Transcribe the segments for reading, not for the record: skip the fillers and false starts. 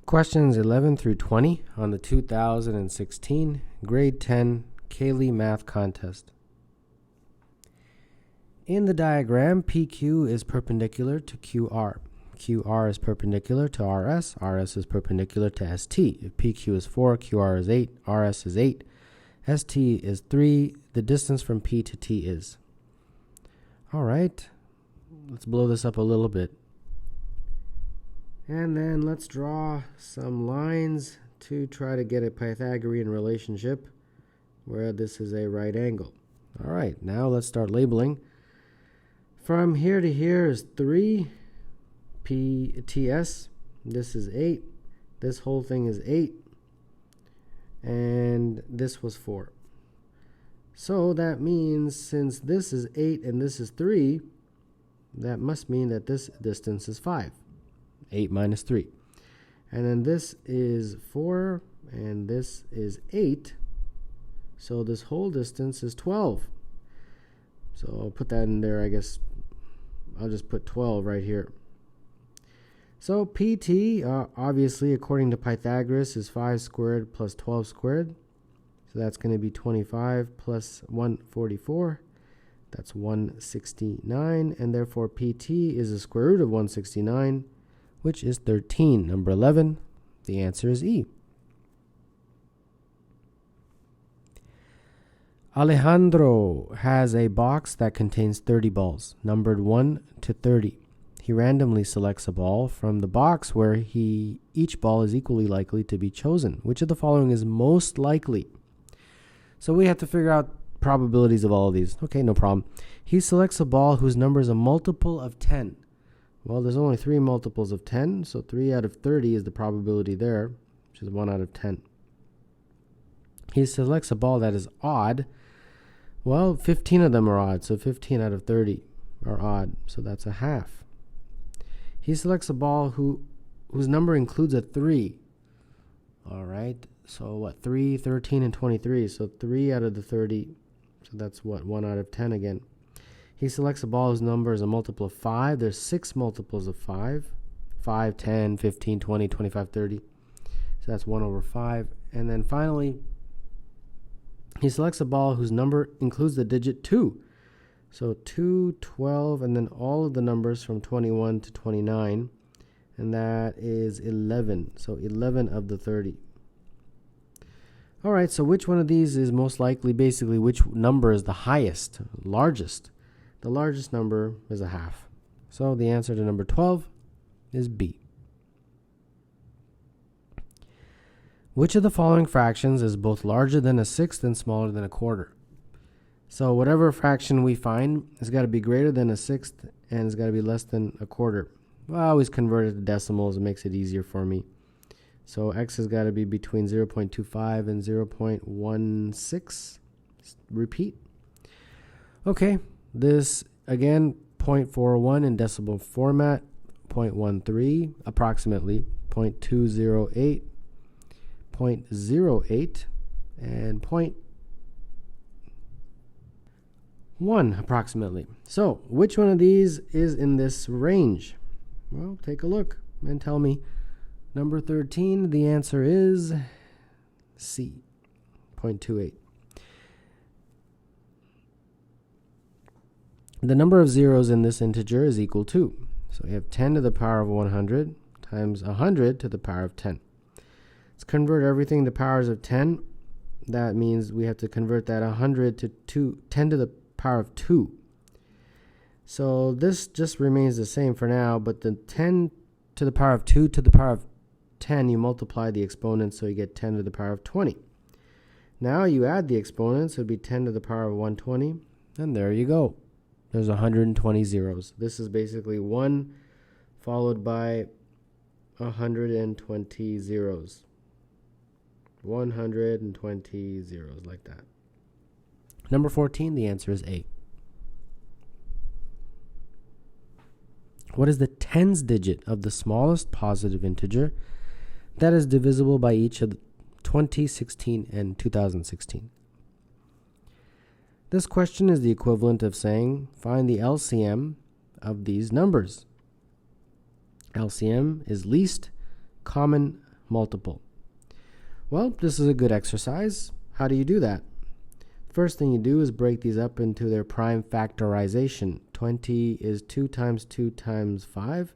Questions 11 through 20 on the 2016 Grade 10 Cayley Math Contest. In the diagram, PQ is perpendicular to QR. QR is perpendicular to RS. RS is perpendicular to ST. If PQ is 4, QR is 8, RS is 8, ST is 3. The distance from P to T is. All right, let's blow this up a little bit. And then let's draw some lines to try to get a Pythagorean relationship where this is a right angle. All right, now let's start labeling. From here to here is 3 PTS. This is 8. This whole thing is 8. And this was 4. So that means since this is 8 and this is 3, that must mean that this distance is 5. 8 minus 3. And then this is 4 and this is 8. So this whole distance is 12. So I'll put that in there, I guess. I'll just put 12 right here. So PT, obviously, according to Pythagoras, is 5 squared plus 12 squared. So that's going to be 25 plus 144. That's 169. And therefore, PT is the square root of 169, which is 13. Number 11, the answer is E. Alejandro has a box that contains 30 balls, numbered 1 to 30. He randomly selects a ball from the box where each ball is equally likely to be chosen. Which of the following is most likely? So we have to figure out probabilities of all of these. Okay, no problem. He selects a ball whose number is a multiple of 10. Well, there's only 3 multiples of 10, so 3 out of 30 is the probability there, which is 1 out of 10. He selects a ball that is odd. Well, 15 of them are odd, so 15 out of 30 are odd, so that's a half. He selects a ball whose number includes a 3. All right, so what, 3, 13, and 23, so 3 out of the 30, so that's what, 1 out of 10 again. He selects a ball whose number is a multiple of 5. There's 6 multiples of 5. 5, 10, 15, 20, 25, 30. So that's 1 over 5. And then finally, he selects a ball whose number includes the digit 2. So 2, 12, and then all of the numbers from 21 to 29. And that is 11. So 11 of the 30. All right, so which one of these is most likely? Basically, which number is the highest, largest? The largest number is a half. So the answer to number 12 is B. Which of the following fractions is both larger than a sixth and smaller than a quarter? So whatever fraction we find has got to be greater than a sixth and it's got to be less than a quarter. Well, I always convert it to decimals. It makes it easier for me. So x has got to be between 0.25 and 0.16. Repeat. Okay. This, again, 0.41 in decimal format, 0.13, approximately, 0.208, 0.08, and 0.1 approximately. So, which one of these is in this range? Well, take a look and tell me. Number 13, the answer is C, 0.28. The number of zeros in this integer is equal to, so we have 10 to the power of 100 times 100 to the power of 10. Let's convert everything to powers of 10. That means we have to convert that 100 to 10 to the power of 2. So this just remains the same for now, but the 10 to the power of 2 to the power of 10, you multiply the exponents, so you get 10 to the power of 20. Now you add the exponents, so it would be 10 to the power of 120, and there you go. There's 120 zeros. This is basically 1 followed by 120 zeros. 120 zeros like that. Number 14, the answer is A. What is the tens digit of the smallest positive integer that is divisible by each of 2016 and 2016? This question is the equivalent of saying, find the LCM of these numbers. LCM is least common multiple. Well, this is a good exercise. How do you do that? First thing you do is break these up into their prime factorization. 20 is 2 times 2 times 5.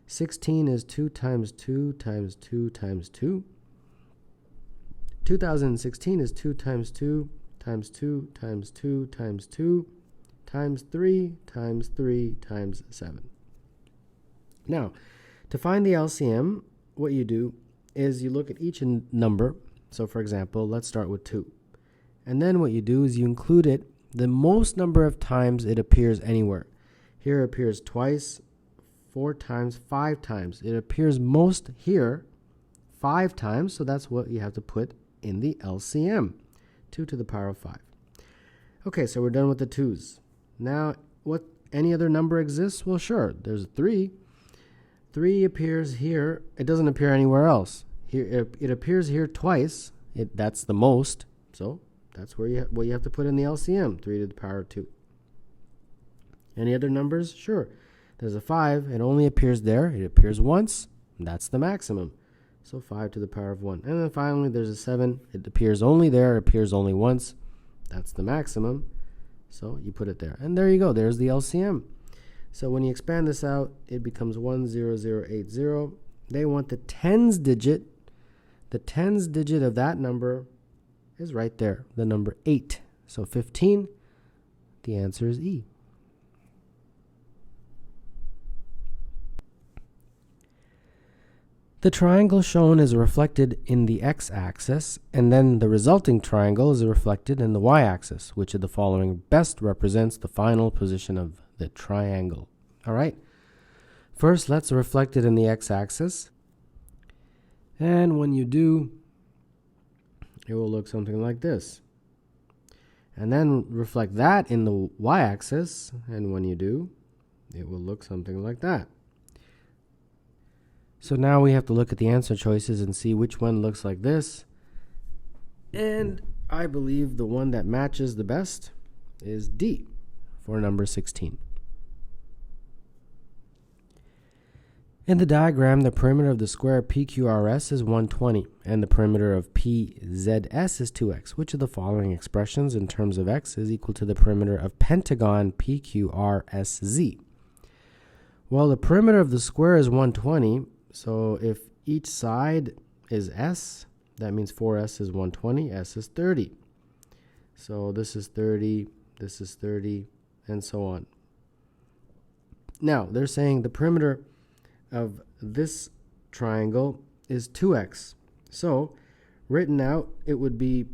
16 is 2 times 2 times 2 times 2. 2016 is 2 times 2 times 2 times 2 times 2 times 3 times 3 times 7. Now, to find the LCM, what you do is you look at each number. So, for example, let's start with 2. And then what you do is you include it the most number of times it appears anywhere. Here it appears twice, 4 times, 5 times. It appears most here 5 times, so that's what you have to put in the LCM, 2 to the power of 5. Okay, so we're done with the 2's. Now, what any other number exists? Well, sure, there's 3. 3 appears here. It doesn't appear anywhere else. Here it appears here twice. That's the most, so that's where what you have to put in the LCM, 3 to the power of 2. Any other numbers? Sure. There's a 5. It only appears there. It appears once. That's the maximum. So 5 to the power of 1. And then finally, there's a 7. It appears only there. It appears only once. That's the maximum. So you put it there. And there you go. There's the LCM. So when you expand this out, it becomes 10080. They want the tens digit. The tens digit of that number is right there, the number 8. So 15, the answer is E. The triangle shown is reflected in the x-axis, and then the resulting triangle is reflected in the y-axis. Which of the following best represents the final position of the triangle? All right. First, let's reflect it in the x-axis. And when you do, it will look something like this. And then reflect that in the y-axis, and when you do, it will look something like that. So now we have to look at the answer choices and see which one looks like this. And I believe the one that matches the best is D for number 16. In the diagram, the perimeter of the square PQRS is 120, and the perimeter of PZS is 2x. Which of the following expressions in terms of x is equal to the perimeter of pentagon PQRSZ? Well, the perimeter of the square is 120, so if each side is s, that means 4s is 120, s is 30. So this is 30, this is 30, and so on. Now, they're saying the perimeter of this triangle is 2x. So, written out, it would be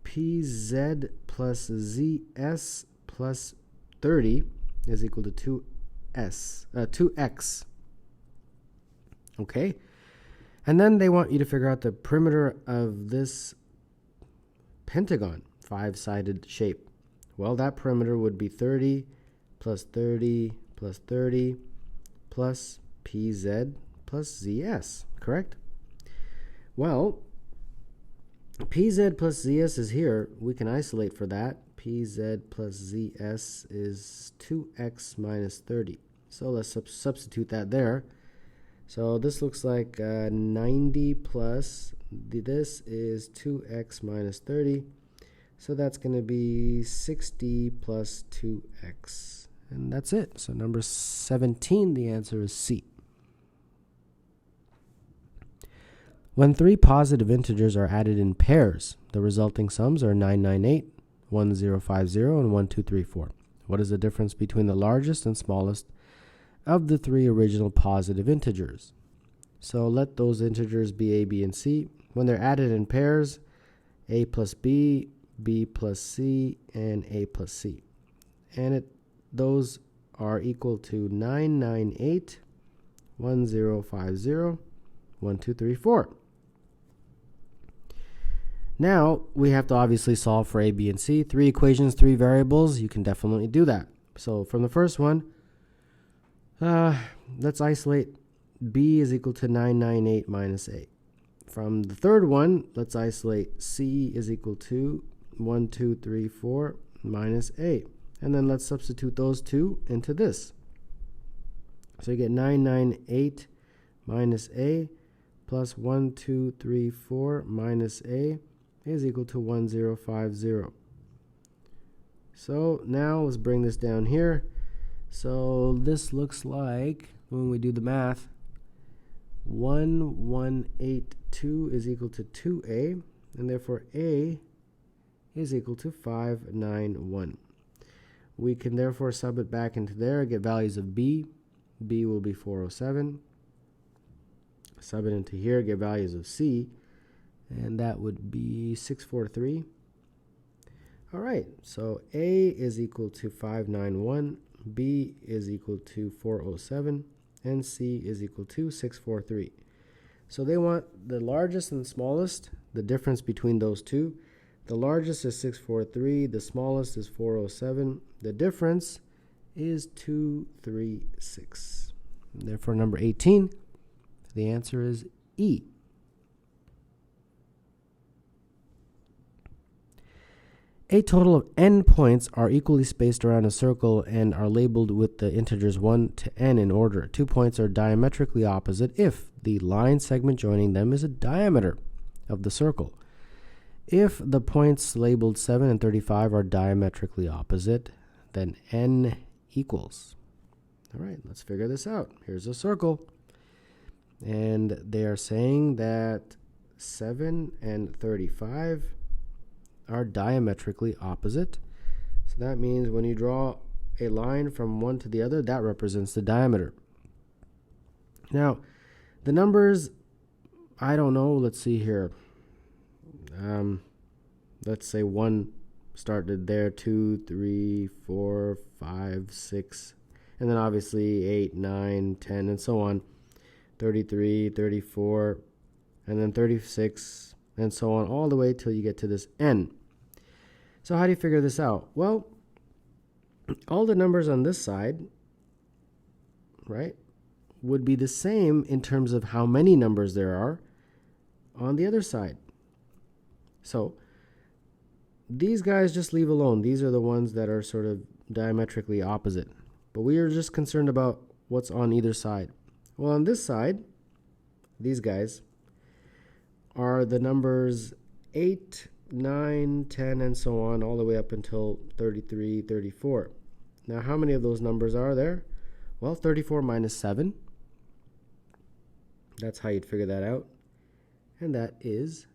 PZ plus ZS plus 30 is equal to 2x. Okay? And then they want you to figure out the perimeter of this pentagon, 5-sided shape. Well, that perimeter would be 30 plus 30 plus 30 plus PZ plus ZS, correct? Well, PZ plus ZS is here. We can isolate for that. PZ plus ZS is 2x minus 30. So let's substitute that there. So this looks like 90 plus, this is 2x minus 30. So that's going to be 60 plus 2x. And that's it. So number 17, the answer is C. When 3 positive integers are added in pairs, the resulting sums are 998, 1050, and 1234. What is the difference between the largest and smallest of the 3 original positive integers? So let those integers be a, b, and c. When they're added in pairs, a plus b, b plus c, and a plus c. And those are equal to 998, 1050, 1234. Now, we have to obviously solve for a, b, and c. 3 equations, 3 variables. You can definitely do that. So from the first one, let's isolate b is equal to 998 minus a. From the third one, let's isolate c is equal to 1234 minus a. And then let's substitute those two into this. So you get 998 minus a plus 1, 2, 3, 4 minus a is equal to 1050. So now let's bring this down here. So this looks like, when we do the math, 1182 is equal to 2a, and therefore a is equal to 591. We can therefore sub it back into there, get values of b. B will be 407. Sub it into here, get values of c, and that would be 643. All right, so a is equal to 591, b is equal to 407, and c is equal to 643. So they want the largest and the smallest, the difference between those two. The largest is 643, the smallest is 407. The difference is 236. Therefore, number 18, the answer is E. A total of n points are equally spaced around a circle and are labeled with the integers 1 to n in order. 2 points are diametrically opposite if the line segment joining them is a diameter of the circle. If the points labeled 7 and 35 are diametrically opposite, then n equals. All right, let's figure this out. Here's a circle, and they are saying that 7 and 35 are diametrically opposite. So that means when you draw a line from one to the other, that represents the diameter. Now, the numbers, I don't know, let's see here. Let's say 1 started there, 2, 3, 4, 5, 6, and then obviously 8, 9, 10, and so on. 33, 34, and then 36, and so on, all the way till you get to this n. So how do you figure this out? Well, all the numbers on this side, right, would be the same in terms of how many numbers there are on the other side. So these guys just leave alone. These are the ones that are sort of diametrically opposite. But we are just concerned about what's on either side. Well, on this side, these guys are the numbers 8, 9, 10, and so on, all the way up until 33, 34. Now, how many of those numbers are there? Well, 34 minus 7. That's how you'd figure that out. And that is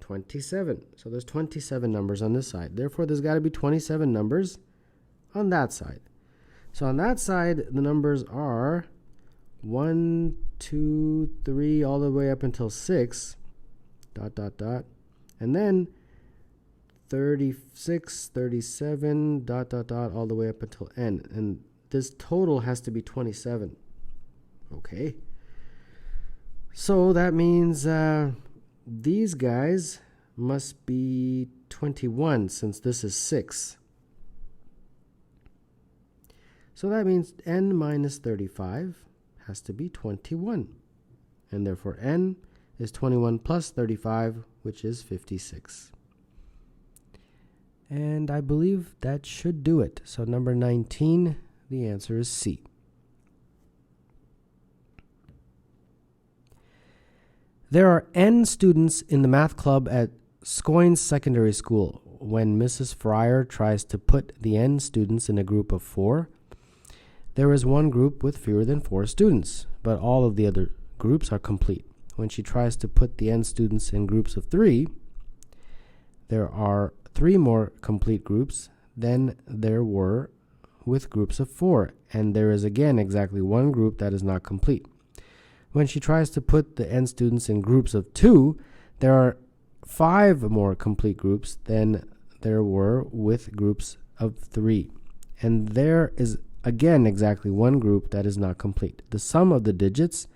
27. So there's 27 numbers on this side. Therefore, there's got to be 27 numbers on that side. So on that side, the numbers are 1, 2, 3, all the way up until 6, ... And then 36, 37, ... all the way up until n. And this total has to be 27. Okay. So that means these guys must be 21, since this is 6. So that means n minus 35 has to be 21. And therefore n is 21 plus 35, which is 56. And I believe that should do it. So number 19, the answer is C. There are n students in the math club at Scoynes Secondary School. When Mrs. Fryer tries to put the n students in a group of 4, there is one group with fewer than 4 students, but all of the other groups are complete. When she tries to put the n students in groups of 3, there are 3 more complete groups than there were with groups of 4, and there is again exactly one group that is not complete. When she tries to put the n students in groups of 2, there are 5 more complete groups than there were with groups of 3, and there is again exactly one group that is not complete. The sum of the digits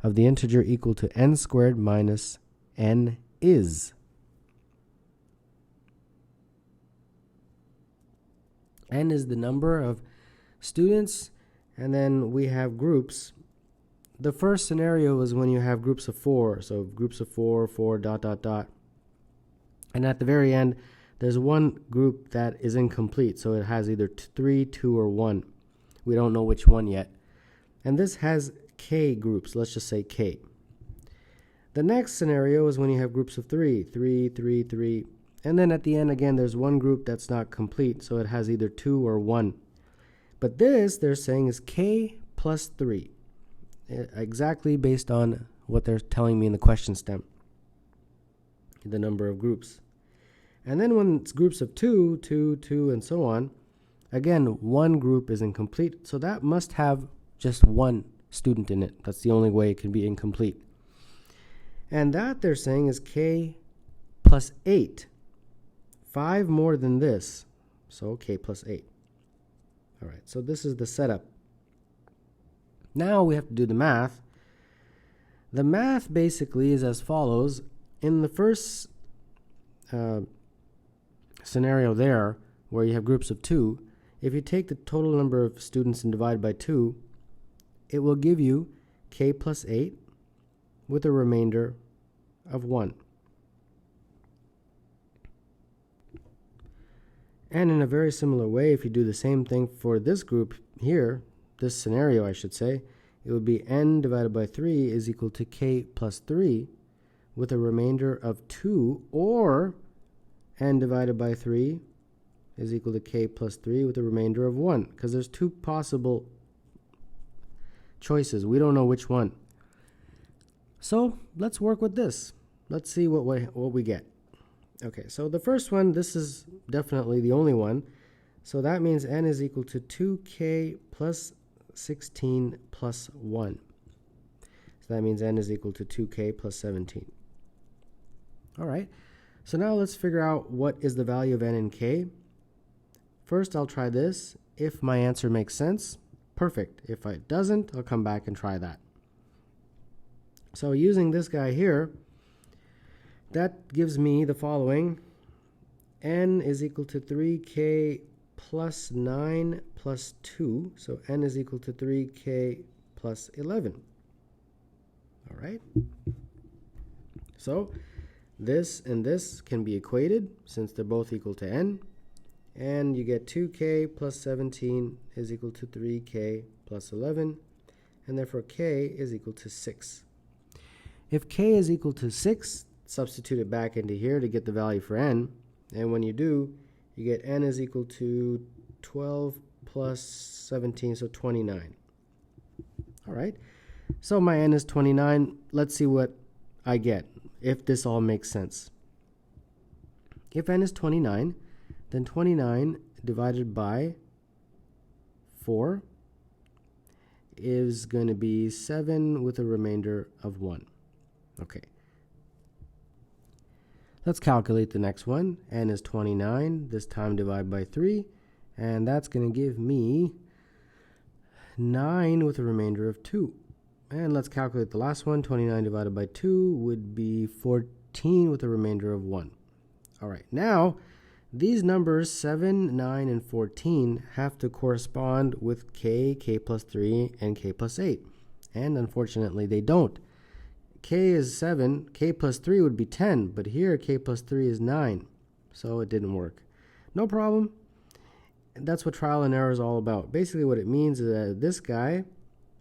of the integer equal to n squared minus n is. N is the number of students, and then we have groups. The first scenario is when you have groups of 4, so groups of 4, 4, ... And at the very end, there's one group that is incomplete, so it has either 3, 2, or 1. We don't know which one yet. And this has k groups, let's just say k. The next scenario is when you have groups of 3, 3, 3, 3, and then at the end again there's one group that's not complete, so it has either 2 or 1. But this, they're saying, is k plus 3, exactly based on what they're telling me in the question stem, the number of groups. And then when it's groups of 2, 2, 2, and so on, again, one group is incomplete, so that must have just one student in it. That's the only way it can be incomplete. And that, they're saying, is k plus 8. 5 more than this, so k plus 8. All right, so this is the setup. Now we have to do the math. The math basically is as follows. In the first scenario there, where you have groups of 2, if you take the total number of students and divide by 2, it will give you k plus 8 with a remainder of 1. And in a very similar way, if you do the same thing for this group here, this scenario I should say, it would be n divided by 3 is equal to k plus 3 with a remainder of 2, or n divided by 3 is equal to k plus 3 with a remainder of 1, because there's two possible choices. We don't know which one. So let's work with this. Let's see what we get. Okay, so the first one, this is definitely the only one. So that means n is equal to 2k plus 16 plus 1. So that means n is equal to 2k plus 17. All right, so now let's figure out what is the value of n and k. First, I'll try this. If my answer makes sense, perfect. If it doesn't, I'll come back and try that. So using this guy here, that gives me the following. N is equal to 3k plus 9 plus 2. So n is equal to 3k plus 11. All right. So this and this can be equated since they're both equal to n. And you get 2k plus 17 is equal to 3k plus 11. And therefore k is equal to 6. If k is equal to 6, substitute it back into here to get the value for n. And when you do, you get n is equal to 12 plus 17, so 29. All right. So my n is 29. Let's see what I get, if this all makes sense. If n is 29, then 29 divided by 4 is going to be 7 with a remainder of 1. Okay. Let's calculate the next one. N is 29. This time divide by 3. And that's going to give me 9 with a remainder of 2. And let's calculate the last one. 29 divided by 2 would be 14 with a remainder of 1. All right. Now, these numbers 7, 9, and 14 have to correspond with k, k plus 3, and k plus 8. And unfortunately, they don't. K is 7, k plus 3 would be 10, but here k plus 3 is 9, so it didn't work. No problem. That's what trial and error is all about. Basically what it means is that this guy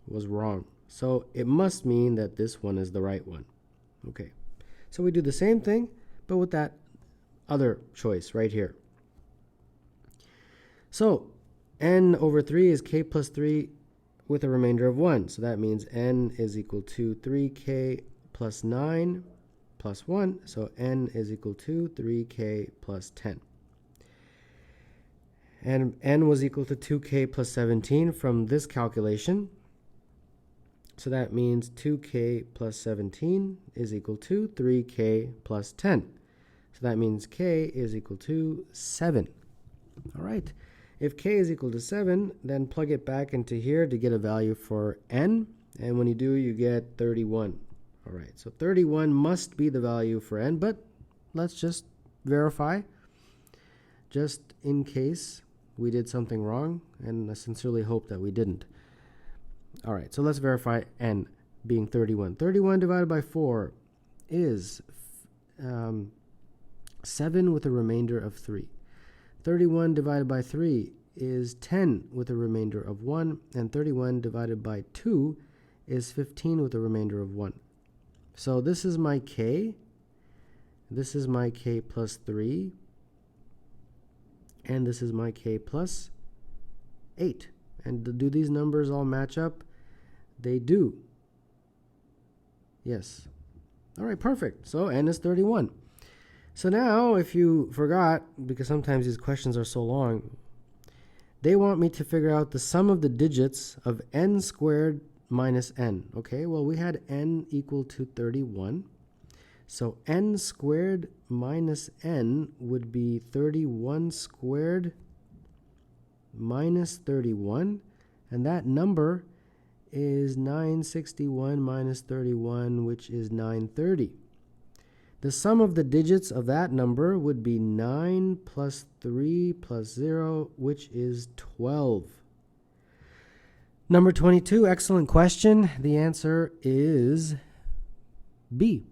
was wrong, so it must mean that this one is the right one. Okay, so we do the same thing, but with that other choice right here. So n over 3 is k plus 3 with a remainder of 1. So that means n is equal to 3k plus 9 plus 1. So n is equal to 3k plus 10. And n was equal to 2k plus 17 from this calculation. So that means 2k plus 17 is equal to 3k plus 10. So that means k is equal to 7. All right. If k is equal to 7, then plug it back into here to get a value for n. And when you do, you get 31. All right, so 31 must be the value for n, but let's just verify, just in case we did something wrong, and I sincerely hope that we didn't. All right, so let's verify n being 31. 31 divided by 4 is 7 with a remainder of 3. 31 divided by 3 is 10 with a remainder of 1, and 31 divided by 2 is 15 with a remainder of 1. So this is my k. This is my k plus 3. And this is my k plus 8. And do these numbers all match up? They do. Yes. All right, perfect. So n is 31. So now, if you forgot, because sometimes these questions are so long, they want me to figure out the sum of the digits of n squared minus n. Okay, well, we had n equal to 31. So n squared minus n would be 31 squared minus 31. And that number is 961 minus 31, which is 930. The sum of the digits of that number would be 9 plus 3 plus 0, which is 12. Number 22, excellent question. The answer is B.